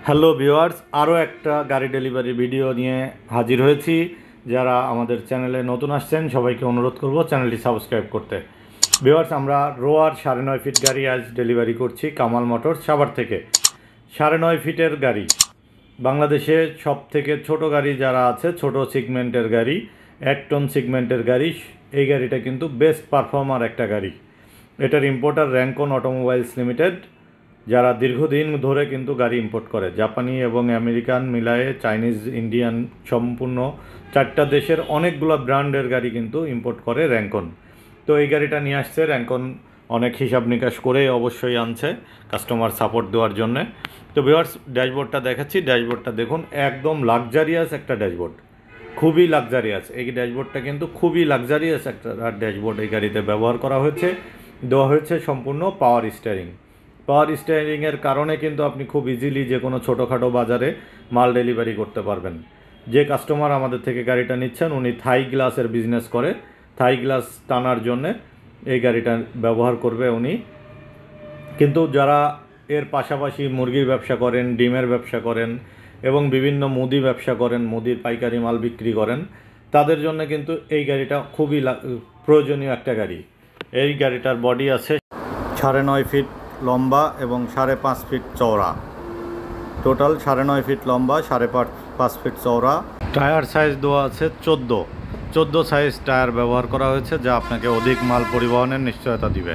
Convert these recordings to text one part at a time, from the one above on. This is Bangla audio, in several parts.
হ্যালো ভিউয়ার্স, আরও একটা গাড়ি ডেলিভারি ভিডিও নিয়ে হাজির হয়েছি। যারা আমাদের চ্যানেলে নতুন আসছেন সবাইকে অনুরোধ করব চ্যানেলটি সাবস্ক্রাইব করতে। ভিউয়ার্স, আমরা রোয়ার 9.5 ফিট গাড়ি আজ ডেলিভারি করছি কামাল মোটরস সাভার থেকে। 9.5 ফিটের গাড়ি বাংলাদেশে সব থেকে ছোটো গাড়ি যারা আছে, ছোট সেগমেন্টের গাড়ি, 1 টন সেগমেন্টের গাড়ি, এই গাড়িটা কিন্তু বেস্ট পারফর্মার একটা গাড়ি। এটার ইম্পোর্টার র্যাঙ্কন অটোমোবাইলস লিমিটেড, যারা দীর্ঘদিন ধরে কিন্তু গাড়ি ইম্পোর্ট করে, জাপানি এবং আমেরিকান মিলায়ে, চাইনিজ, ইন্ডিয়ান, সম্পূর্ণ 4টা দেশের অনেকগুলো ব্র্যান্ডের গাড়ি কিন্তু ইম্পোর্ট করে র্যাঙ্কন। তো এই গাড়িটা নিয়ে আসছে র্যাঙ্কন, অনেক হিসাব নিকাশ করে অবশ্যই আনছে কাস্টমার সাপোর্ট দেওয়ার জন্যে। তো ভিউয়ার্স, ড্যাশবোর্ডটা দেখাচ্ছি। ড্যাশবোর্ডটা দেখুন, একদম লাক্সারিয়াস একটা ড্যাশবোর্ড, খুবই লাক্সারিয়াস। এই ড্যাশবোর্ডটা কিন্তু খুবই লাক্সারিয়াস একটা ড্যাশবোর্ড এই গাড়িতে ব্যবহার করা হয়েছে। দেওয়া হয়েছে সম্পূর্ণ পাওয়ার স্টিয়ারিং। পাওয়ার স্টিয়ারিংয়ের কারণে কিন্তু আপনি খুব ইজিলি যে কোনো ছোটোখাটো বাজারে মাল ডেলিভারি করতে পারবেন। যে কাস্টমার আমাদের থেকে গাড়িটা নিচ্ছেন উনি থাই গ্লাসের বিজনেস করে, থাই গ্লাস টানার জন্যে এই গাড়িটা ব্যবহার করবে উনি। কিন্তু যারা এর পাশাপাশি মুরগির ব্যবসা করেন, ডিমের ব্যবসা করেন এবং বিভিন্ন মুদি ব্যবসা করেন, মুদির পাইকারি মাল বিক্রি করেন, তাদের জন্য কিন্তু এই গাড়িটা খুবই প্রয়োজনীয় একটা গাড়ি। এই গাড়িটার বডি আছে 9.5 ফিট লম্বা এবং 5.5 ফিট চওড়া। টোটাল 9.5 ফিট লম্বা, 5.5 ফিট চওড়া। টায়ার সাইজ দেওয়া আছে 14 সাইজ টায়ার ব্যবহার করা হয়েছে, যা আপনাকে অধিক মাল পরিবহনের নিশ্চয়তা দিবে।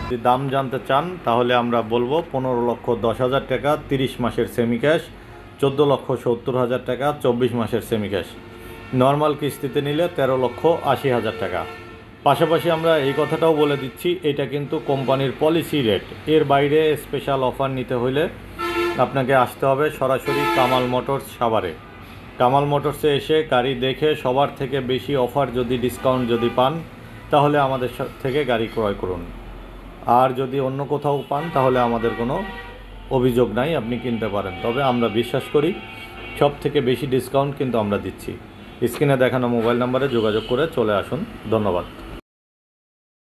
যদি দাম জানতে চান তাহলে আমরা বলবো 15,10,000 টাকা 30 মাসের সেমি ক্যাশ, 14,70,000 টাকা 24 মাসের সেমি ক্যাশ। নর্মাল কিস্তিতে নিলে 13,80,000 টাকা। পাশাপাশি আমরা এই কথাটাও বলে দিচ্ছি, এটা কিন্তু কোম্পানির পলিসি রেট। এর বাইরে স্পেশাল অফার নিতে হলে আপনাকে আসতে হবে সরাসরি কামাল মোটরস সাভারে। কামাল মোটরসে এসে গাড়ি দেখে সবার থেকে বেশি অফার যদি ডিসকাউন্ট যদি পান তাহলে আমাদের থেকে গাড়ি ক্রয় করুন। আর যদি অন্য কোথাও পান তাহলে আমাদের কোনো অভিযোগ নাই, আপনি কিনতে পারেন। তবে আমরা বিশ্বাস করি সব থেকে বেশি ডিসকাউন্ট কিন্তু আমরা দিচ্ছি। স্ক্রিনে দেখানো মোবাইল নাম্বারে যোগাযোগ করে চলে আসুন। ধন্যবাদ।